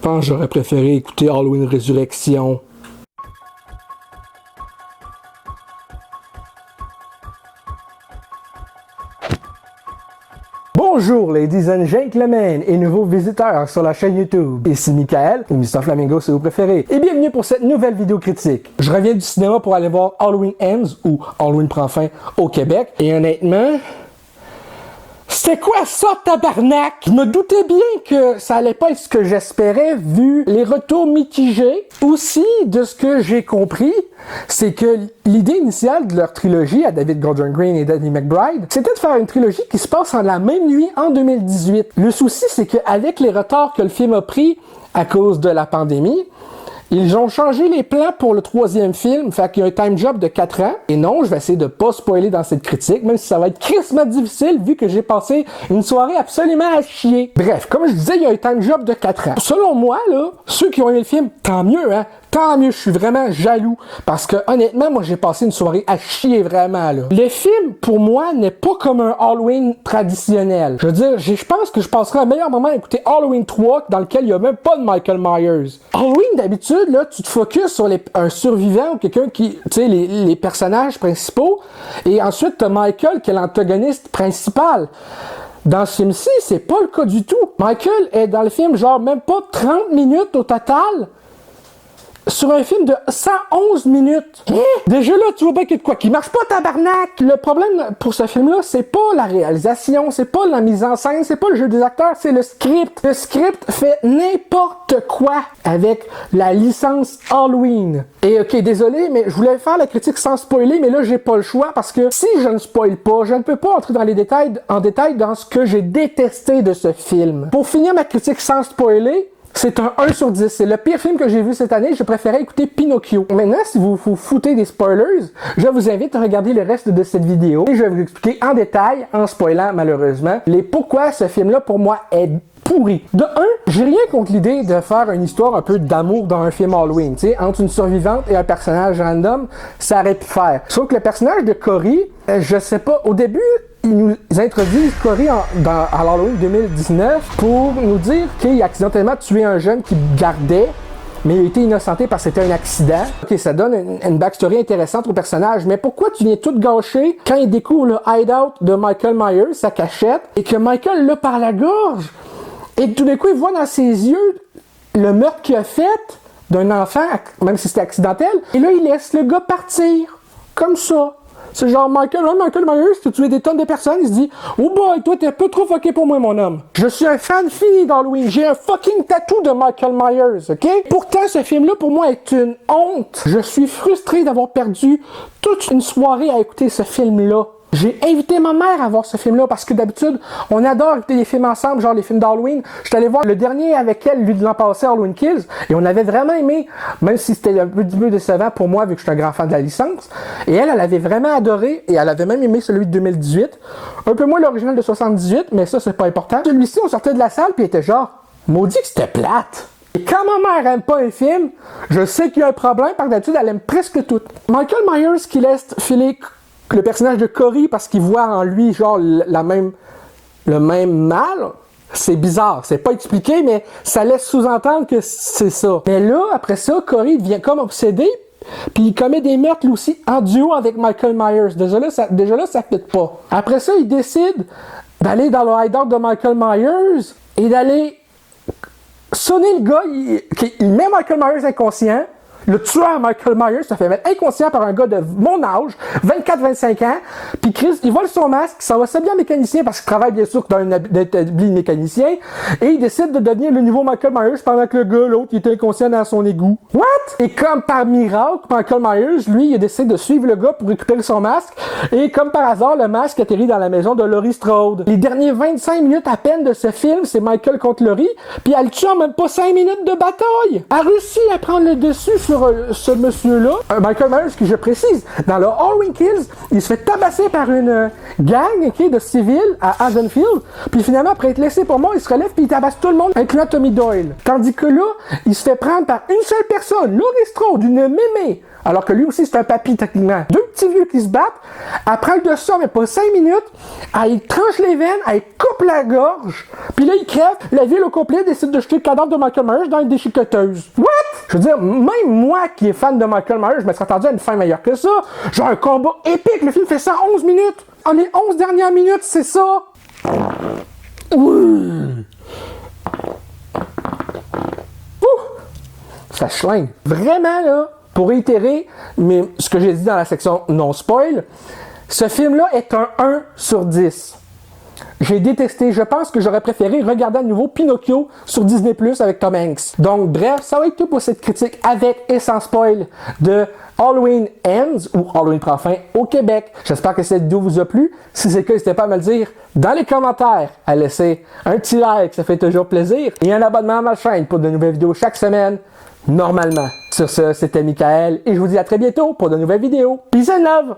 pense que j'aurais préféré écouter Halloween Résurrection. Bonjour ladies and gentlemen et nouveaux visiteurs sur la chaîne YouTube. Ici Michael, ou Mr Flamingo si vous préférez, et bienvenue pour cette nouvelle vidéo critique. Je reviens du cinéma pour aller voir Halloween Ends ou Halloween prend fin au Québec, et honnêtement... C'était quoi ça, tabarnak? Je me doutais bien que ça allait pas être ce que j'espérais vu les retours mitigés. Aussi, de ce que j'ai compris, c'est que l'idée initiale de leur trilogie à David Gordon Green et Danny McBride, c'était de faire une trilogie qui se passe en la même nuit en 2018. Le souci, c'est qu'avec les retards que le film a pris à cause de la pandémie, ils ont changé les plans pour le troisième film, fait qu'il y a un time job de 4 ans. Et non, je vais essayer de pas spoiler dans cette critique, même si ça va être crissement difficile vu que j'ai passé une soirée absolument à chier. Bref, comme je disais, il y a un time job de 4 ans. Selon moi, là, ceux qui ont aimé le film, tant mieux, hein. Tant mieux, je suis vraiment jaloux. Parce que, honnêtement, moi, j'ai passé une soirée à chier vraiment, là. Le film, pour moi, n'est pas comme un Halloween traditionnel. Je veux dire, je pense que je passerai un meilleur moment à écouter Halloween 3, dans lequel il n'y a même pas de Michael Myers. Halloween, d'habitude, là, tu te focuses sur un survivant ou quelqu'un qui, tu sais, les personnages principaux. Et ensuite, t'as Michael qui est l'antagoniste principal. Dans ce film-ci, c'est pas le cas du tout. Michael est dans le film, genre, même pas 30 minutes au total. Sur un film de 111 minutes. Déjà là, tu vois bien qu'il y a de quoi qui marche pas, tabarnak! Le problème pour ce film-là, c'est pas la réalisation, c'est pas la mise en scène, c'est pas le jeu des acteurs, c'est le script. Le script fait n'importe quoi avec la licence Halloween. Et ok, désolé, mais je voulais faire la critique sans spoiler, mais là, j'ai pas le choix parce que si je ne spoil pas, je ne peux pas entrer dans les détails, en détail dans ce que j'ai détesté de ce film. Pour finir ma critique sans spoiler, c'est un 1 sur 10. C'est le pire film que j'ai vu cette année. Je préférais écouter Pinocchio. Maintenant, si vous vous foutez des spoilers, je vous invite à regarder le reste de cette vidéo et je vais vous expliquer en détail, en spoilant malheureusement, pourquoi ce film-là, pour moi, est pourri. De un, j'ai rien contre l'idée de faire une histoire un peu d'amour dans un film Halloween. Tu sais, entre une survivante et un personnage random, ça aurait pu faire. Sauf que le personnage de Cory, je sais pas, au début, ils nous introduisent Cory dans Halloween 2019 pour nous dire qu'il a accidentellement tué un jeune qu'il gardait, mais il a été innocenté parce que c'était un accident. Ok, ça donne une backstory intéressante au personnage, mais pourquoi tu viens tout gâcher quand il découvre le hideout de Michael Myers, sa cachette, et que Michael l'a par la gorge, et tout d'un coup il voit dans ses yeux le meurtre qu'il a fait d'un enfant, même si c'était accidentel, et là il laisse le gars partir, comme ça. C'est genre Michael Myers, tu as tué des tonnes de personnes, il se dit « Oh boy, toi t'es un peu trop fucké pour moi mon homme. Je suis un fan fini d'Halloween, j'ai un fucking tatou de Michael Myers, ok? » Pourtant, ce film-là, pour moi, est une honte. Je suis frustré d'avoir perdu toute une soirée à écouter ce film-là. J'ai invité ma mère à voir ce film-là parce que d'habitude, on adore écouter des films ensemble, genre les films d'Halloween. Je suis allé voir le dernier avec elle, lui de l'an passé, Halloween Kills, et on avait vraiment aimé, même si c'était un peu décevant pour moi vu que je suis un grand fan de la licence. Et elle avait vraiment adoré, et elle avait même aimé celui de 2018. Un peu moins l'original de 78, mais ça, c'est pas important. Celui-ci, on sortait de la salle, puis il était genre, maudit que c'était plate. Et quand ma mère aime pas un film, je sais qu'il y a un problème, parce que d'habitude, elle aime presque tout. Michael Myers qui laisse filer le personnage de Cory parce qu'il voit en lui genre le même mal, c'est bizarre, c'est pas expliqué, mais ça laisse sous-entendre que c'est ça. Mais là, après ça, Cory devient comme obsédé, puis il commet des meurtres lui aussi en duo avec Michael Myers. Déjà là, ça fit pas. Après ça, il décide d'aller dans le hideout de Michael Myers et d'aller sonner le gars, il met Michael Myers inconscient. Le tueur Michael Myers se fait mettre inconscient par un gars de mon âge, 24-25 ans, puis Chris, il vole son masque, ça va s'habiller en mécanicien parce qu'il travaille bien sûr dans un établi mécanicien, et il décide de devenir le nouveau Michael Myers pendant que le gars, l'autre, il était inconscient dans son égout. What? Et comme par miracle, Michael Myers, lui, il décide de suivre le gars pour récupérer son masque, et comme par hasard, le masque atterrit dans la maison de Laurie Strode. Les derniers 25 minutes à peine de ce film, c'est Michael contre Laurie, puis elle tue en même pas 5 minutes de bataille. Elle réussit à prendre le dessus sur ce monsieur-là, Michael Myers, que je précise, dans le Halloween Kills, il se fait tabasser par une gang de civils à Haddonfield, puis finalement, après être laissé pour mort, il se relève puis il tabasse tout le monde, incluant Tommy Doyle. Tandis que là, il se fait prendre par une seule personne, Laurie Strode, une mémé, alors que lui aussi c'est un papy techniquement. 2 petits vieux qui se battent. Elle prend le dessus, mais pas 5 minutes. Elle tranche les veines, elle coupe la gorge. Puis là, il crève. La ville au complet décide de jeter le cadavre de Michael Myers dans une déchiqueteuse. What? Je veux dire, même moi qui est fan de Michael Myers, je me serais attendu à une fin meilleure que ça. Genre un combat épique. Le film fait ça en 11 minutes. En les 11 dernières minutes, c'est ça. Oui. Ça schlingue. Vraiment, là, pour réitérer mais ce que j'ai dit dans la section non-spoil, ce film-là est un 1 sur 10. J'ai détesté. Je pense que j'aurais préféré regarder à nouveau Pinocchio sur Disney Plus avec Tom Hanks. Donc, bref, ça va être tout pour cette critique avec et sans spoil de Halloween Ends ou Halloween prend fin au Québec. J'espère que cette vidéo vous a plu. Si c'est le cas, n'hésitez pas à me le dire dans les commentaires, à laisser un petit like, ça fait toujours plaisir, et un abonnement à ma chaîne pour de nouvelles vidéos chaque semaine. Normalement. Sur ce, c'était Michael et je vous dis à très bientôt pour de nouvelles vidéos. Peace and love!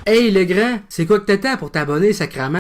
Hey le grand, c'est quoi que t'attends pour t'abonner, sacrément?